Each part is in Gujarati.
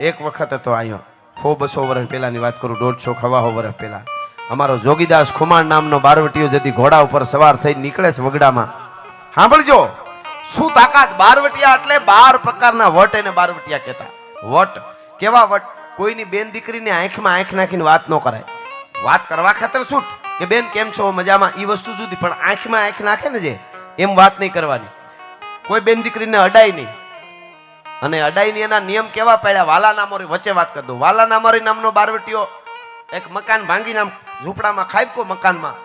એક વખત હતો આવ્યો 100-200 વર્ષ પહેલાની વાત કરું, 150-125 વર્ષ પહેલા અમારો જોગીદાસ ખુમાણ નામનો બારવટીયો જતી ઘોડા ઉપર સવાર થઈ નીકળે છે વગડામાં. સાંભળજો શું તાકાત! બારવટિયા એટલે 12 પ્રકારના વટ એને બારવટિયા કહેતા. વટ કેવા વટ? કોઈની બેન દીકરીની આંખમાં આંખ નાખીને વાત ન કરાય. વાત કરવા ખાતર છૂટ કે બેન કેમ છો, મજામાં, એ વસ્તુ જુદી, પણ આંખમાં આંખ નાખે ને જે એમ વાત નહીં કરવાની. કોઈ બેન દીકરીને અડાય નહીં, અને અડાઈની એના નિયમ કેવા પાડ્યા. વાલા નામોરી વચ્ચે વાત કરી દઉં. વાલા નામોરી નામનો બારવટીયો એક મકાન ભાંગી નામ ઝૂંપડામાં ખાબકો મકાનમાં.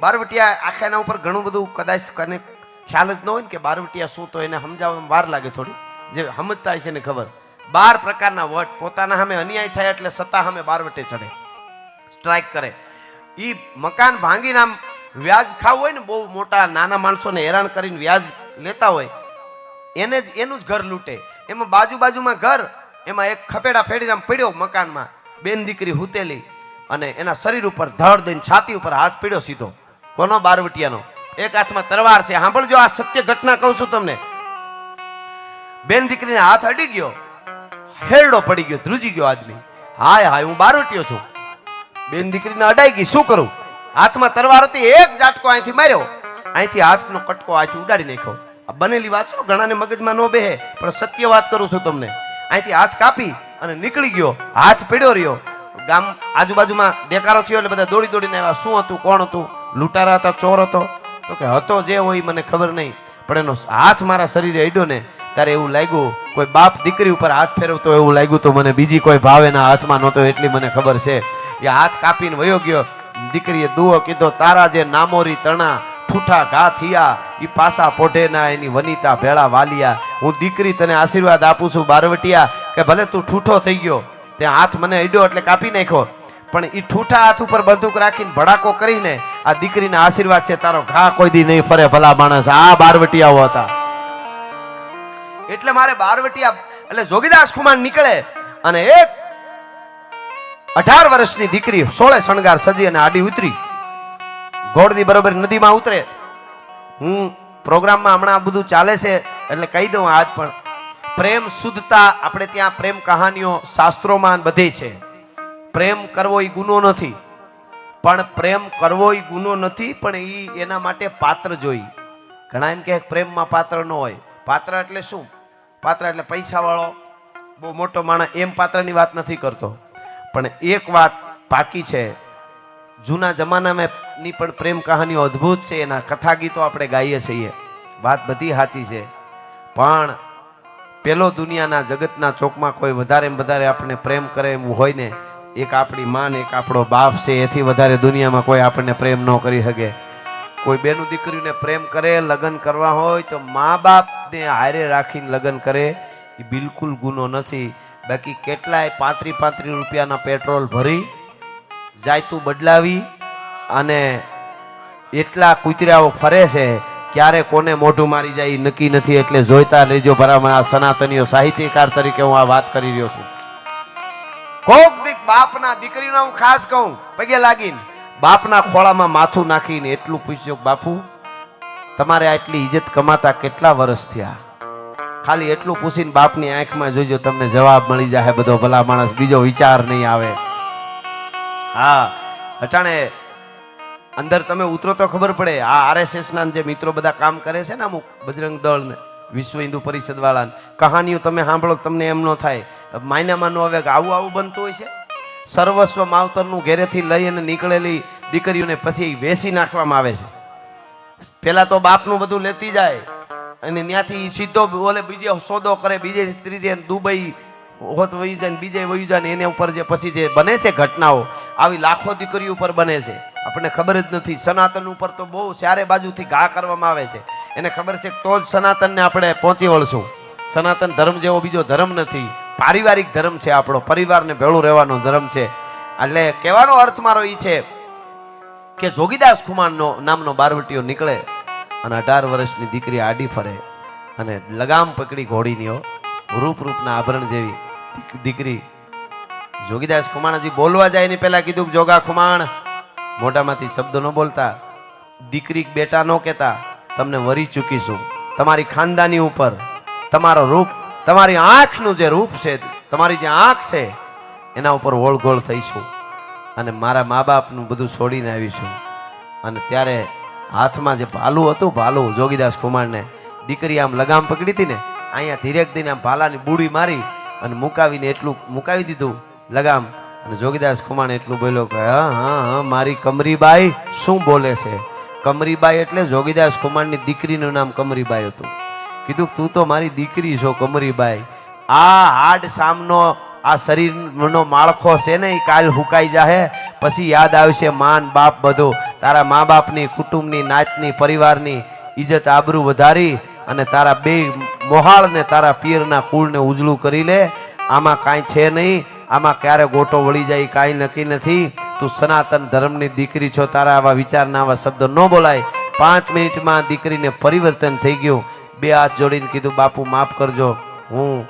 બારવટિયા આખા એના ઉપર ઘણું બધું કદાચ કને ખ્યાલ જ ન હોય ને કે બારવટિયા શું, તો એને સમજાવવામાં વાર લાગે થોડી. જે સમજતા છે ને ખબર, 12 પ્રકારના વટ પોતાના સામે અન્યાય થાય એટલે સત્તા સામે બારવટે ચડે, સ્ટ્રાઇક કરે. એ મકાન ભાંગી નામ વ્યાજ ખાવું હોય ને, બહુ મોટા નાના માણસોને હેરાન કરીને વ્યાજ લેતા હોય એને જ એનું જ ઘર લૂંટે. એમાં બાજુમાં ઘર, એમાં એક ખપેડા ફેડીને પડ્યો મકાનમાં, બેન દીકરી હુતેલી, અને એના શરીર ઉપર ધડ દઈને છાતી ઉપર હાથ પીડ્યો સીધો. કોનો? બારવટિયાનો. એક હાથમાં તરવાર છે. સાંભળજો, આ સત્ય ઘટના કહું છું તમને. બેન દીકરીને હાથ અડી ગયો, હેરડો પડી ગયો, ધ્રુજી ગયો આદમી. હાય હાય, હું બારવટિયો છું. બેન દીકરીને અડાઈ ગઈ, શું કરું? હાથમાં તરવાર હતી, એક ઝાટકો અહીંથી માર્યો, અહીંથી હાથનો કટકો અહીંથી ઉડાડી નાખ્યો. આ બનેલી વાત છો, ઘણાને મગજમાં ન બેહે, પણ સત્ય વાત કરું છું તમને. અહીંથી હાથ કાપી અને નીકળી ગયો, હાથ પીડ્યો રહ્યો. ગામ આજુબાજુમાં દેખાડો થયો એટલે બધા દોડીને આવ્યા. શું હતું? કોણ હતું? લૂંટારા હતા? ચોર હતો? તો કે હતો, જે હોય મને ખબર નહીં, પણ એનો હાથ મારા શરીરે અડ્યો ને ત્યારે એવું લાગ્યું કોઈ બાપ દીકરી ઉપર હાથ ફેરવતો એવું લાગ્યું. તો મને બીજી કોઈ ભાવ એના હાથમાં નહોતો, એટલી મને ખબર છે. એ હાથ કાપીને વયો ગયો. દીકરીએ દુઓ કીધો, તારા જે નામોરી તણા ઠૂઠા ઘા થયા, ઈ પાસા પોઢે ના એની વનિતા ભેળા વાલિયા. હું દીકરી તને આશીર્વાદ આપું છું બારવટિયા, કે ભલે તું ઠૂઠો થઈ ગયો, ત્યાં હાથ મને અડ્યો એટલે કાપી નાખ્યો, પણ ઈ ઠૂઠા હાથ ઉપર બંદૂક રાખીને ભડાકો કરીને આ દીકરીના આશીર્વાદ છે, તારો ઘા કોઈ દી નહીં ફરે. ભલા માણસ, આ બારવટિયાઓ હતા. એટલે મારે બારવટિયા એટલે જોગીદાસ ખુમાણ નીકળે અને એક 18 વર્ષની દીકરી 16 શણગાર સજી અને આડી ઉતરી ઘોડની બરોબર નદીમાં ઉતરે. હું પ્રોગ્રામમાં હમણાં બધું ચાલે છે એટલે કહી દઉં આજ પણ પ્રેમ શુદ્ધતા આપણે ત્યાં પ્રેમ કહાનીઓ શાસ્ત્રોમાં બધે છે. પ્રેમ કરવો એ ગુનો નથી, પણ પ્રેમ કરવો એ ગુનો નથી, પણ એના માટે પાત્ર જોઈ. ઘણા એમ કે પ્રેમમાં પાત્ર ન હોય. પાત્ર એટલે શું? પાત્ર એટલે પૈસા વાળો બહુ મોટો માણસ, એમ પાત્રની વાત નથી કરતો. પણ એક વાત પાકી છે, જૂના જમાનામાં ની પણ પ્રેમ કહાનીઓ અદ્ભુત છે, એના કથા ગીતો આપણે ગાઈએ છીએ, વાત બધી સાચી છે. પણ પેલો દુનિયાના જગતના ચોકમાં કોઈ વધારે આપણને પ્રેમ કરે એમ હોય ને, એક આપણી માં, એક આપણો બાપ છે. એથી વધારે દુનિયામાં કોઈ આપણને પ્રેમ ન કરી શકે. કોઈ બેનું દીકરીને પ્રેમ કરે, લગ્ન કરવા હોય તો મા બાપને હારે રાખીને લગ્ન કરે, એ બિલકુલ ગુનો નથી. બાકી કેટલાય 35 રૂપિયાના પેટ્રોલ ભરી જાયતું બદલાવી અને એટલા કૂતરાઓ ફરે છે, ક્યારે કોને મોઢું મારી જાય નક્કી નથી. એટલે જોઈતા લેજો બરાબર. આ સનાતનીઓ સાહિત્યકાર તરીકે હું આ વાત કરી રહ્યો છું. કોક દીક બાપના દીકરીનો હું ખાસ કહું, પગે લાગીને બાપના ખોળામાં માથું નાખીને એટલું પૂછ્યું, બાપુ તમારે આટલી ઇજ્જત કમાતા કેટલા વર્ષ થયા? ખાલી એટલું પૂછીને બાપની આંખમાં જોઈજો, તમને જવાબ મળી જાય બધો. ભલા માણસ, બીજો વિચાર નહીં આવે. હા, અટાણે અંદર તમે ઉતરો તો ખબર પડે. આ RSS ના જે મિત્રો બધા કામ કરે છે ને, અમુક બજરંગ દળ ને વિશ્વ હિન્દુ પરિષદ વાળા કહાનીઓ તમે સાંભળો, તમને એમ ન થાય, માયનામાં ન આવે કે આવું બનતું હોય છે. સર્વસ્વ માવતરનું ઘેરેથી લઈ અને નીકળેલી દીકરીઓને પછી વેસી નાખવામાં આવે છે. પેલા તો બાપનું બધું લેતી જાય અને ત્યાંથી સીધો બોલે બીજે સોદો કરે, બીજે ત્રીજે દુબઈ હોત વહી જાય, બીજે વહી જાય. એને ઉપર જે પછી જે બને છે ઘટનાઓ, આવી લાખો દીકરી ઉપર બને છે, આપણને ખબર જ નથી. સનાતન ઉપર તો બહુ ચારે બાજુથી ઘા કરવામાં આવે છે. એને ખબર છે તો જ સનાતનને આપણે પહોંચી વળશું. સનાતન ધર્મ જેવો બીજો ધર્મ નથી, પારિવારિક ધર્મ છે આપણો, પરિવારને ભેળું રહેવાનો ધર્મ છે. એટલે કહેવાનો અર્થ મારો એ છે કે જોગીદાસ ખુમાણનો નામનો બારવટીયો નીકળે અને 18 વર્ષની દીકરી આડી ફરે અને લગામ પકડી ઘોડીની રૂપના આભરણ જેવી દીકરી. જોગીદાસ ખુમાણજી બોલવા જાય ને પેલા કીધું કે જોગા ખુમાણ, મોઢામાંથી શબ્દો ન બોલતા, દીકરી બેટા ન કહેતા, તમને વરી ચૂકીશું. તમારી ખાનદાની ઉપર તમારો રૂપ તમારી આંખનું જે રૂપ છે, તમારી જે આંખ છે એના ઉપર ઓળગોળ થઈશું અને મારા મા બાપનું બધું છોડીને આવીશું. અને ત્યારે હાથમાં જે ભાલું હતું, ભાલું જોગીદાસ કુમારને દીકરી આમ લગામ પકડી હતી ને, અહીંયા ધીરેક દઈને આમ ભાલાની બુડી મારી અને મુકાવીને એટલું મુકાવી દીધું લગામ. અને જોગીદાસ કુમાર એટલું બોલ્યો કે હા હા હા મારી કમરીબાઈ શું બોલે છે. કમરીબાઈ એટલે જોગીદાસ કુમારની દીકરીનું નામ કમરીબાઈ હતું. કીધું તું તો મારી દીકરી છો કમરીબાઈ. આ હાડ સામનો આ શરીરનો માળખો છે ને એ કાલ હુકાઈ જાહે, પછી યાદ આવશે માન બાપ બધું. તારા મા બાપની, કુટુંબની, નાતની, પરિવારની ઇજ્જત આબરૂ વધારી અને તારા બે મોહાળ ને તારા પિયરના કુળને ઉજળું કરી લે. આમાં કાંઈ છે નહીં, આમાં ક્યારે ગોટો વળી જાય કાંઈ નક્કી નથી. તું સનાતન ધર્મની દીકરી છો, તારા આવા વિચારના આવા શબ્દો ન બોલાય. 5 મિનિટમાં દીકરીને પરિવર્તન થઈ ગયું. 2 હાથ જોડીને કીધું બાપુ માફ કરજો, હું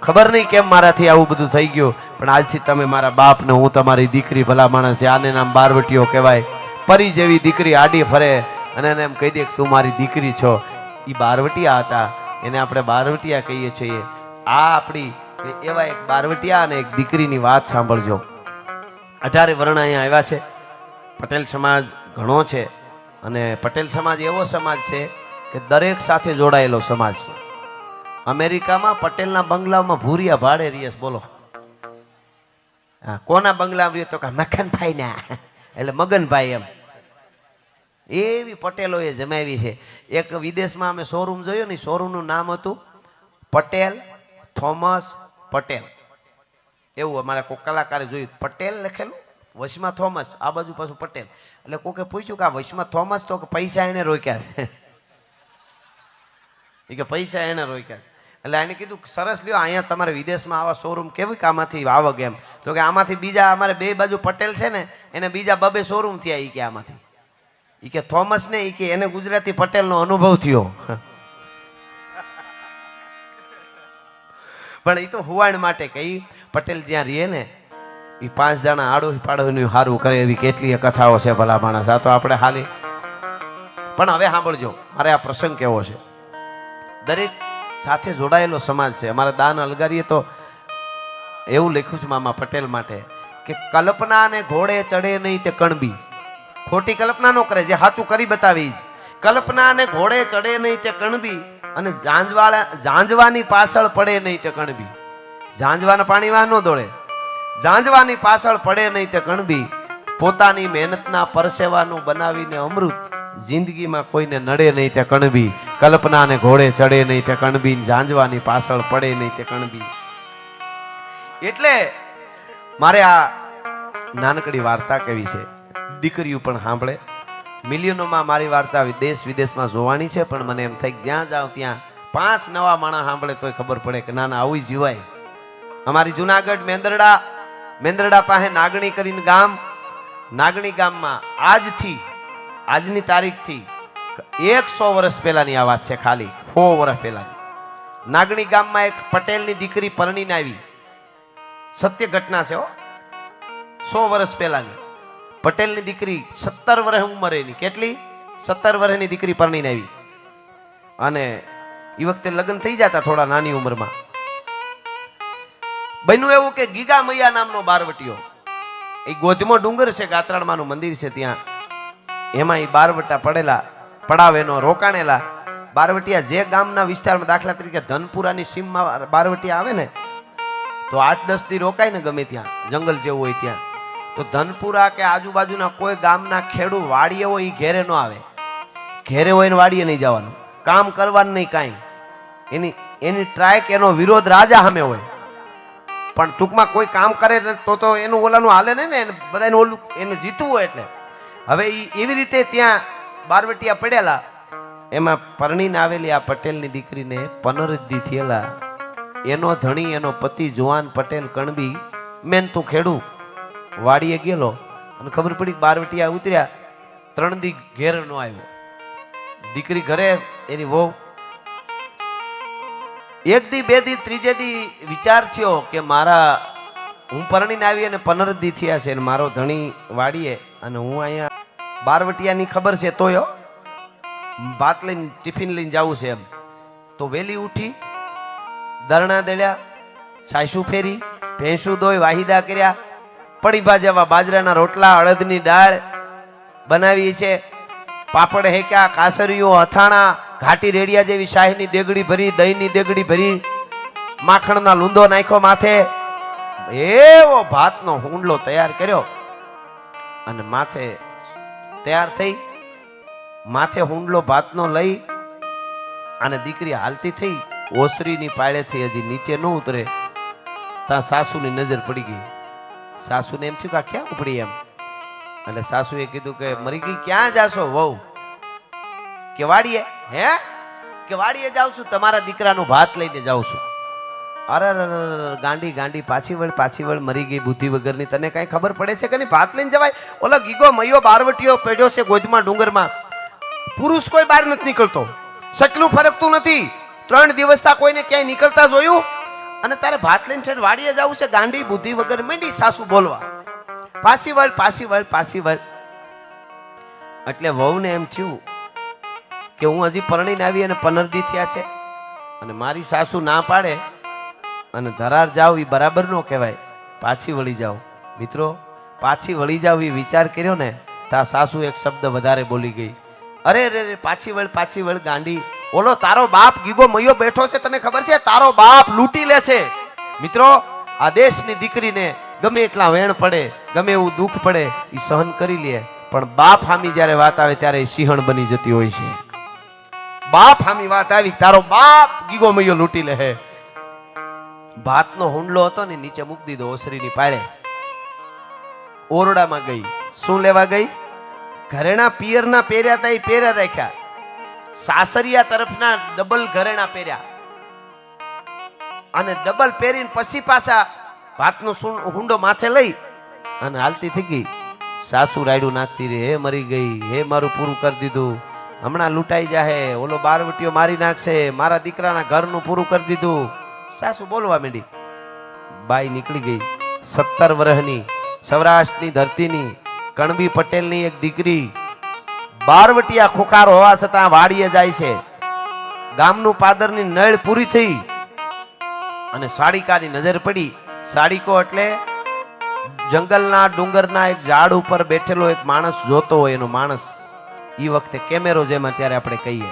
ખબર નહીં કેમ મારાથી આવું બધું થઈ ગયું, પણ આજથી તમે મારા બાપ ને હું તમારી દીકરી ભલા માણસ. આને નામ બારવટીઓ કહેવાય. પરી જેવી દીકરી આડી ફરે અને એને એમ કહી દે કે તું મારી દીકરી છો. એ બારવટિયા હતા, એને આપણે બારવટિયા કહીએ છીએ. આ આપણી એવા એક બારવટિયા અને એક દીકરીની વાત સાંભળજો. 18 વર્ણ અહીંયા આવ્યા છે. પટેલ સમાજ ઘણો છે અને પટેલ સમાજ એવો સમાજ છે કે દરેક સાથે જોડાયેલો સમાજ છે. અમેરિકામાં પટેલના બંગલામાં ભૂરિયા ભાડે રહીએ. બોલો કોના બંગલામાં રહીએ તો કે મખનભાઈ ના, એટલે મગનભાઈ એમ. એવી પટેલો એ જમાવી છે. એક વિદેશમાં અમે શોરૂમ જોયો ને, શોરૂમનું નામ હતું પટેલ થોમસ પટેલ. એવું અમારા કોઈ કલાકારે જોયું, પટેલ લખેલું વશમાં થોમસ, આ બાજુ પાછું પટેલ. એટલે કોકે પૂછ્યું કે આ વશમાં થોમસ તો કે પૈસા એને રોક્યા છે. એ કે પૈસા એને રોક્યા છે. એટલે એને કીધું સરસ લ્યો, અહીંયા તમારે વિદેશમાં આવા શોરૂમ કેવી કે આમાંથી આવક એમ. તો કે આમાંથી બીજા અમારે 2 બાજુ પટેલ છે ને એને બીજા 2 શોરૂમ થયા. એ કે આમાંથી એ કે થોમસ ને એ કે એને ગુજરાતી પટેલનો અનુભવ થયો. પણ એ તો હુવાણ માટે કઈ પટેલ જ્યાં રહીએ ને એ 5 જણા આડો પાડોનું સારું કરે એવી કેટલી કથાઓ છે ભલા માણસ. આ તો આપણે હાલી. પણ હવે સાંભળજો, મારે આ પ્રસંગ કેવો છે. દરેક સાથે જોડાયેલો સમાજ છે. અમારા દાન અલગારીએ તો એવું લખ્યું છે મામા પટેલ માટે કે કલ્પના ને ઘોડે ચડે નહીં તે કણબી. ખોટી કલ્પના નો કરે, જે સાચું કરી બતાવી. કલ્પના ને ઘોડે ચડે નહીં તે કણબી અને ઝાંઝવાની પાછળ પડે નહીં તે કણબી. ઝાંઝવાના પાણી વાહ ન દોડે. ઝાંઝવાની પાછળ પડે નહીં તે કણબી. પોતાની મહેનતના પરસેવાનું બનાવીને અમૃત જિંદગીમાં કોઈને નડે નહીં તે કણબી. કલ્પનાને ઘોડે ચડે નહીં તે કણબી, ઝાંઝવાની પાછળ પડે નહીં તે કણબી. એટલે મારે આ નાનકડી વાર્તા કેવી છે, દીકરીઓ પણ સાંભળે. મિલિયનોમાં મારી વાર્તા દેશ વિદેશમાં જોવાની છે, પણ મને એમ થાય કે જ્યાં જાવ ત્યાં 5 નવા માણસ સાંભળે તોય ખબર પડે કે ના ના આવું જીવાય. અમારી જુનાગઢ મેંદરડા પાસે નાગણી કરીને ગામ, નાગણી ગામમાં આજની તારીખથી 100 વર્ષ પહેલાની આ વાત છે. ખાલી 100 વર્ષ પહેલાની નાગણી ગામમાં એક પટેલની દીકરી પરણીને આવી. સત્ય ઘટના છે. 100 વર્ષ પહેલાની પટેલની દીકરી 17 વર્ષ ઉંમરેની, કેટલી 17 વર્ષની દીકરી પરણીને આવી. અને એ વખતે લગ્ન થઈ જતા થોડા નાની ઉંમરમાં. બન્યું એવું કે ગીગા મૈયા નામનો બારવટીયો, એ ગોધમો ડુંગર છે, ગાત્રાળમાનું મંદિર છે ત્યાં, એમાં એ બારવટા પડાવેનો રોકાણેલા બારવટિયા જે ગામના વિસ્તારમાં, દાખલા તરીકે ધનપુરાની સીમમાં બારવટિયા આવે ને તો 8-10 દી રોકાય ને ગમે ત્યાં, જંગલ જેવું હોય ત્યાં. તો ધનપુરા કે આજુબાજુના કોઈ ગામના ખેડૂત વાડીએ હોય એ ઘેરે ન આવે. ઘેરે હોય ને વાડીએ નહીં જવાનું, કામ કરવાનું નહીં કાંઈ. એની ટ્રાયક, એનો વિરોધ રાજા સામે હોય. પણ ટૂંકમાં કોઈ કામ કરે તો એનું ઓલાનું હાલે ને બધાને ઓલું એને જીતવું હોય. એટલે હવે એવી રીતે ત્યાં બારવટિયા પડેલા. એમાં પરણીને આવેલી આ પટેલની દીકરીને 15 દી થયેલા. એનો ધણી, એનો પતિ જુવાન પટેલ કણબી મહેનતું ખેડૂ વાડીએ ગયેલો અને ખબર પડી બારવટિયા ઉતર્યા, 3 દી ઘેર નો આવ્યો. દીકરી ઘરે, એની વહુ. 1 દી 2 દી 3જે દી વિચાર થયો કે હું પરણીને આવી અને 15 દી થયા છે, મારો ધણી વાડીએ અને હું અહીંયા બારવટિયાની ખબર છે તોય ભાત લઈને ટિફિન લઈને જવું છે એમ. તો વહેલી ઉઠી દરણા દળ્યા, છાયસું ફેરી, ભેંસું દોઈ, વાહિદા કર્યા, પડીભા જેવા બાજરાના રોટલા, અડદની દાળ બનાવી છે, પાપડ હેક્યા, કાસરીઓ, અથાણા, ઘાટી રેડિયા જેવી શાહીની દેગડી ભરી, દહીંની દેગડી ભરી, માખણના લૂંદો નાખ્યો માથે, એવો ભાતનો હુંડલો તૈયાર કર્યો અને માથે તૈયાર થઈ, માથે હુંડલો ભાતનો લઈ અને દીકરી હાલતી થઈ, ઓસરીની પાળેથી હજી નીચે ન ઉતરે ત્યાં સાસુની નજર પડી ગઈ. સાસુને એમ થયું કે આ ક્યાં ઉપડી એમ, એટલે સાસુએ કીધું કે મરી ગઈ, ક્યાં જાશો વહુ? કે વાડીએ. હે? કે વાડીએ જાઉં છું, તમારા દીકરાનું ભાત લઈને જાઉં છું. અરે ગાંડી ગાંડી, પાછી વળ, મરી ગઈ બુદ્ધિ વગરની, તને કઈ ખબર પડે છે કે નહીં? ભાત લઈને જવાય? ઓલો ગીગો મૈયો બારવટીયો પડ્યો છે ગોધમાં ડુંગરમાં, પુરુષ કોઈ બહાર નથી નીકળતો, સકલું ફરકતું નથી, 3 દિવસ તા કોઈને ક્યાંય નીકળતા જોયું, અને તારે ભાત લઈને છે વાડીએ જવું છે? ગાંડી બુદ્ધિ વગર માંડી સાસુ બોલવા, પાછી વળ. એટલે વહુને એમ થયું કે હું હજી પરણીને આવી અને 15 દી થયા છે અને મારી સાસુ ના પાડે અને ધરાર જાવ એ બરાબર ન કહેવાય, પાછી વળી જાઓ. મિત્રો, પાછી વળી જાવ એ વિચાર કર્યો ને તા સાસુ એક શબ્દ વધારે બોલી ગઈ. અરે રે, પાછી વળ ગાંડી, ઓલો તારો બાપ ગીગો મૈયો બેઠો છે, તને ખબર છે? તારો બાપ લૂંટી લે છે. મિત્રો, આ દેશની દીકરીને ગમે એટલા વેણ પડે, ગમે એવું દુઃખ પડે, એ સહન કરી લે, પણ બાપ હામી જ્યારે વાત આવે ત્યારે એ સિંહણ બની જતી હોય છે. બાપ હામી વાત આવી, તારો બાપ ગીગો મૈયો લૂંટી લે. ભાતનો હુંડલો હતો ને નીચે મૂકી દીધો ઓસરીની પાળે. ઓરડામાં ગઈ. શું લેવા ગઈ? ઘરેણા પિયરના પહેર્યા હતા એ પહેર્યા રાખ્યા, સાસરિયા તરફના ડબલ ઘરેણા પહેર્યા અને ડબલ પહેરીને પછી પાછા ભાતનો હુંડો માથે લઈ અને હાલતી થઈ ગઈ. સાસુ રાયડું નાખતી રે, હે મરી ગઈ, હે મારું પૂરું કરી દીધું, હમણાં લૂંટાઈ જાહે, ઓલો બારવટીયો મારી નાખશે, મારા દીકરાના ઘરનું પૂરું કરી દીધું. સાસુ બોલવા માંડી. બાઈ નીકળી ગઈ. 17 વર્ષની સૌરાષ્ટ્રની ધરતીની કણબી પટેલની એક દીકરી બારવટીયા ખોખાર હોવા છતાં વાડીએ જાય છે. ગામનું પાદરની નળ પૂરી થઈ અને સાડીકાની નજર પડી. સાડીકો એટલે જંગલના ડુંગરના એક ઝાડ ઉપર બેઠેલો એક માણસ જોતો હોય, એનો માણસ એ વખતે કેમેરો જેમ અત્યારે આપણે કહીએ,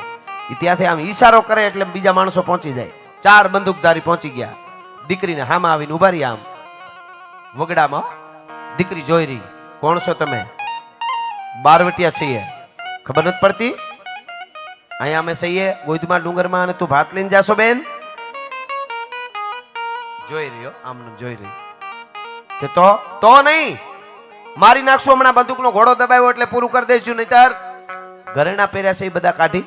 ત્યાંથી આમ ઈશારો કરે એટલે બીજા માણસો પહોંચી જાય. 4 બંદૂકધારી પહોંચી ગયા. દીકરીને હામાં આવીને ઉભા રહી. આમ વગડામાં દીકરી જોઈ રહી. કોણ છો તમે? બારવટિયા છીએ. ખબર નથી પડતી? અહીંયા અમે સહીએ ગોધમાં ડુંગરમાં અને તું ભાત લઈને જાશો બેન? જોઈ રહ્યો, આમ જોઈ રહી કે તો નહીં, મારી નાખશું હમણાં, બંદૂકનો ઘોડો દબાવ્યો એટલે પૂરું કરી દઈશું, નહીતર ઘરેણા પહેર્યા છે એ બધા કાઢી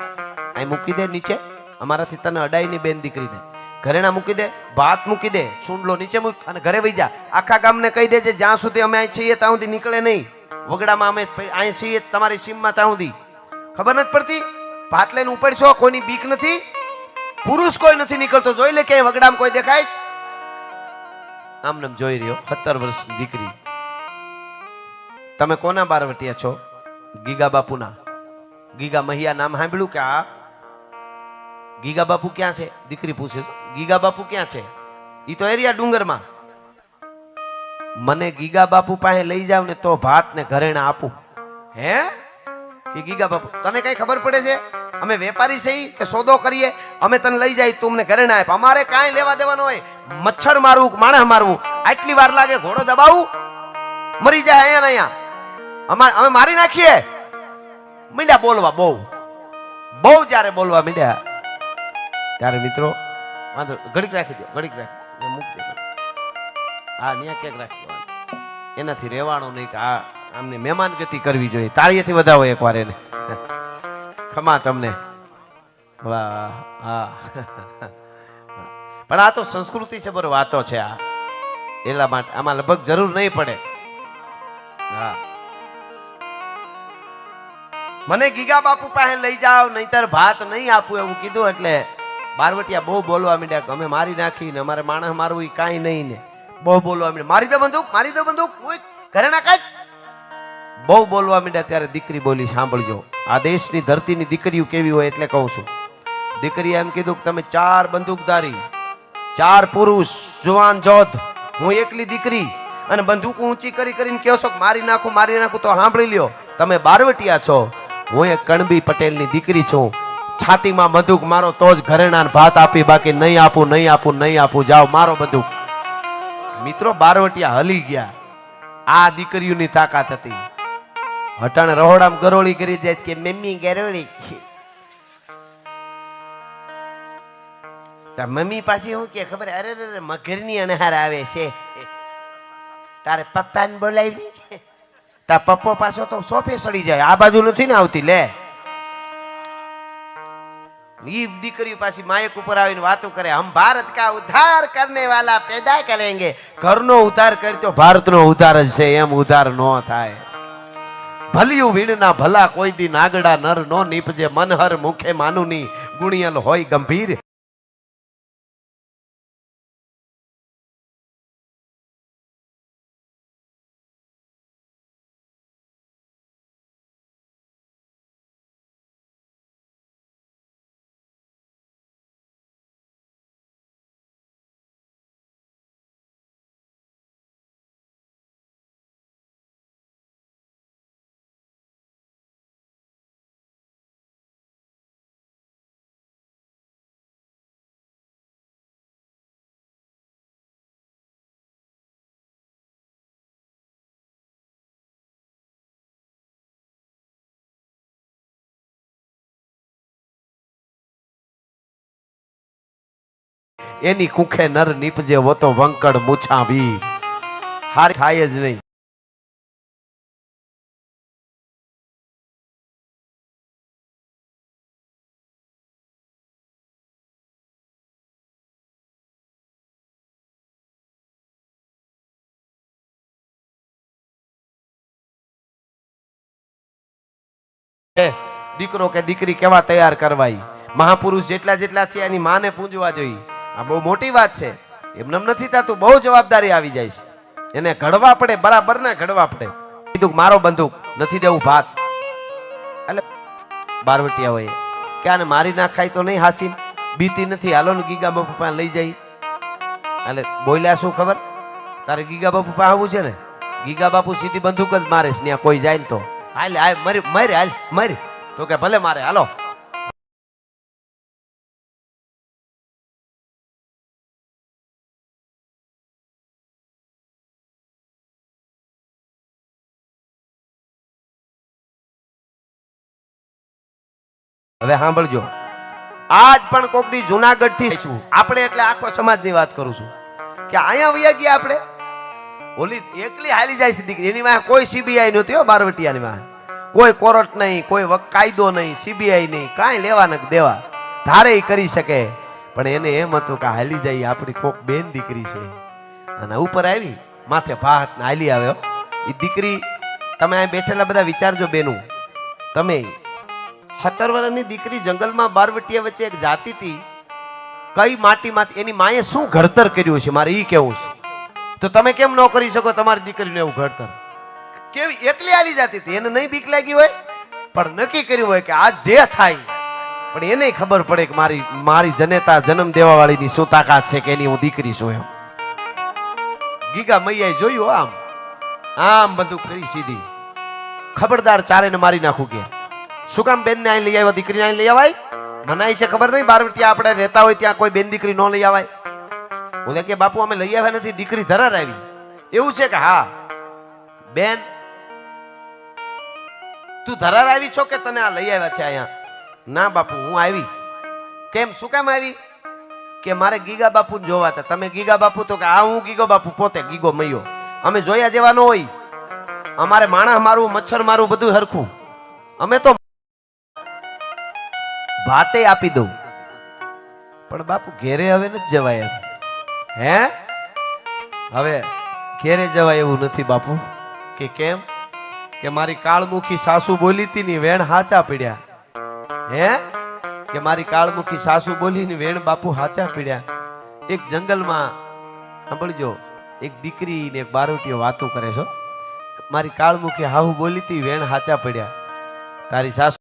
અહીં મૂકી દે નીચે. અમારાથી તને અડાઈ ની બેન દીકરીને ઘરેણા મૂકી દે, ભાત મૂકી દે, સુંડલો નીચે મૂક અને ઘરે વહી જા. આખા ગામને કહી દેજે જ્યાં સુધી અમે અહીં છીએ ત્યાં સુધી નીકળે નહીં. વગડામાં અમે અહીં છીએ તમારી સીમમાં ત્યાં સુધી. ખબર નથી પડતી? ભાત લઈને ઉપડશો, કોઈની બીક નથી, પુરુષ કોઈ નથી નીકળતો. જોઈ લે કે વગડામાં કોઈ દેખાય? આમ નામ જોઈ રહ્યો. 17 વર્ષની દીકરી. તમે કોના બારવટિયા છો? ગીગા બાપુના. ગીગા મહિયા નામ સાંભળ્યું કે? આ ગીગા બાપુ ક્યાં છે? દીકરી પૂછે છે. ગીગા બાપુ ક્યાં છે? ઈ તો એરિયા ડુંગરમાં. મને ગીગા બાપુ પાસે લઈ જાવ ને તો ભાત ને ઘરેણા આપું. હે? કે ગીગા બાપુ તને કઈ ખબર પડે છે? અમે વેપારી છીએ કે સોદો કરીએ? અમે તને લઈ જાય તું અમને ઘરેણા આપ. અમારે કાંઈ લેવા દેવાનું હોય? મચ્છર મારવું, માણસ મારવું, આટલી વાર લાગે? ઘોડો દબાવું, મરી જાય અહીંયા ને અહીંયા, અમે મારી નાખીએ. મીંડ્યા બોલવા, બહુ જ્યારે બોલવા મીંડ્યા ત્યારે મિત્રો વાંધો ઘડીક રાખી દો, ઘડીક રાખી મૂકી દો. હા, ન્યા ક્યાંક રાખી દો. એનાથી રહેવાનું નહીં કે આ આમને મહેમાન ગતિ કરવી જોઈએ. તાળીએથી વધાવો એકવાર એને. ખમા તમને. વાહ. હા, પણ આ તો સંસ્કૃતિ છે, બરો વાતો છે આ, એટલા માટે આમાં લગભગ જરૂર નહીં પડે. હા, મને ગીગા બાપુ પાસે લઈ જાઓ નહીતર ભાત નહીં આપું એવું કીધું. એટલે બારવટિયા બહુ બોલવા માંડ્યા કે અમે મારી નાખીને અમારે માણસ મારવું એ કાંઈ નહીં ને. બહુ બોલવા માંડ્યા, મારી દો બંદૂક, મારી દો બંદૂક, ઘરેણા કાઢ. બહુ બોલવા માંડ્યા ત્યારે દીકરી બોલી, સાંભળજો, આ દેશની ધરતીની દીકરીઓ કેવી હોય એટલે કહું છું. દીકરીએ એમ કીધું કે તમે 4 બંદૂકધારી, 4 પુરુષ જુવાન જોધ, હું એકલી દીકરી, અને બંદૂક ઊંચી કરી કરીને કહો છો કે મારી નાખું તો સાંભળી લ્યો, તમે બારવટિયા છો, હું એક કણબી પટેલની દીકરી છું. છાતીમાં બંદૂક મારો તો જ ઘરેણા ભાત આપી, બાકી નહીં આપું, જાઓ મારો બંદૂક. મિત્રો બારવટિયા હલી ગયા. આ દીકરીઓની તાકાત હતી. હટાણ રહોડામ ગરોળી કરી દે કે મમ્મી ગરોળી. મમ્મી પાછી હું કે ખબર, અરે મગરની અનહાર આવે છે, તારે પપ્પાને બોલાવી. તાર પપ્પો પાછો તો સોફે સડી જાય, આ બાજુ નથી ને આવતી. લે ઈ દીકરી પાછી માયક ઉપર આવીને વાતો કરે, હમ ભારત કા ઉદ્ધાર કરને વાલા પેદા કરેંગે. ઘરનો ઉદ્ધાર કરી તો ભારતનો ઉદ્ધાર જ છે, એમ ઉદ્ધાર નો થાય. ભલિયું વીણના ભલા કોઈ દી નાગડા નર નો નીપજે, મનહર મુખે માનુની ગુણિયલ હોય ગંભીર. એની કુખે નર નીપજે, વો તો વંકડ મૂછા ભી હારી થાય જ નહીં. દીકરો કે દીકરી કેવા તૈયાર કરવાય, મહાપુરુષ જેટલા છે એની માને પૂજવા જોઈએ. આ બહુ મોટી વાત છે, એમને નથી થતું, બહુ જવાબદારી આવી જાય છે. એને ઘડવા પડે, બરાબર ને ઘડવા પડે. કીધું મારો બંદૂક નથી દેવું ભાત. એટલે બારવટિયા હોય કે આને મારી નાખાય તો નહીં, હાસી બીતી નથી, હાલો ને ગીગા બાપુ પાસે લઈ જાય. એટલે બોલ્યા શું ખબર, તારે ગીગા બાપુ પાસે આવવું છે ને, ગીગા બાપુ સીધી બંદૂક જ મારે છે, ત્યાં કોઈ જાય ને તો હાલ મરી તો કે ભલે મારે, હાલો. હવે સાંભળજો, આજ પણ કોક દી જુનાગઢ થી આપણે, એટલે આખો સમાજ ની વાત કરું છું કે અહીંયા વયા ગયા આપણે. ઓલી એકલી હાલી જાય છે દીકરી, એની વાંહે કોઈ સીબીઆઈ નહોતી હો, બારવટિયાની વાંહે કોઈ કોર્ટ નહીં, કોઈ કાયદો નહીં, સીબીઆઈ નહીં, કાંઈ લેવા ન દેવા, ધારે કરી શકે. પણ એને એમ હતું કે હાલી જાય આપણી કોક બેન દીકરી છે, અને ઉપર આવી માથે ભાત ને હાલી આવ્યો. એ દીકરી, તમે અહીં બેઠેલા બધા વિચારજો બેનું, તમે 17 વર્ષની દીકરી જંગલમાં બારવટિયા વચ્ચે એક જાતિ હતી, કઈ માટીમાંથી એની માએ શું ઘડતર કર્યું છે, મારે ઈ કેવું છે. તો તમે કેમ ન કરી શકો તમારી દીકરીને એવું ઘડતર? કેવી એકલી આલી જતી હતી, એને નહીં બીક લાગી હોય, પણ નક્કી કર્યું હોય કે આ જે થાય, પણ એને ખબર પડે કે મારી જનેતા જન્મ દેવા વાળીની શું તાકાત છે, કે એની હું દીકરી છું એમ. ગીગા મૈયાએ જોયું, આમ બધું કરી સીધી, ખબરદાર ચારેને મારી નાખું કે. શું કામ બેન ને અહીં લઈ આવ્યા, દીકરીને અહીં લઈ આવાય? મનાય છે ખબર નહીં, બારવટિયા આપણે રહેતા હોય ત્યાં કોઈ બેન દીકરી ન લઈ આવાય. બોલે કે બાપુ અમે લઈ આવ્યા નથી, દીકરી ધરાર આવી. એવું છે કે હા બેન તું ધરાર આવી છો કે તને આ લઈ આવ્યા છે અહીંયા? ના બાપુ હું આવી. કેમ, શું કામ આવી? કે મારે ગીગા બાપુ જોવા હતા. તમે ગીગા બાપુ? તો કે હા હું ગીગો બાપુ, પોતે ગીગો મૈયો. અમે જોયા જેવા ન હોય, અમારે માણસ મારું, મચ્છર મારું બધું હરખું, અમે તો ભાતે આપી દઉં. પણ બાપુ ઘેરે હવે નથી જવાય એમ. હે હવે ઘેરે જવાય એવું નથી બાપુ. કે કેમ? કે મારી કાળમુખી સાસુ બોલી હતી ની વેણ હાચા પડ્યા. હે કે મારી કાળમુખી સાસુ બોલી ની વેણ બાપુ હાચા પડ્યા. એક જંગલમાં સાંભળજો, એક દીકરી ને એક બારોટીઓ વાતો કરે છો. મારી કાળમુખી હાહુ બોલી હતી વેણ હાચા પડ્યા, તારી સાસુ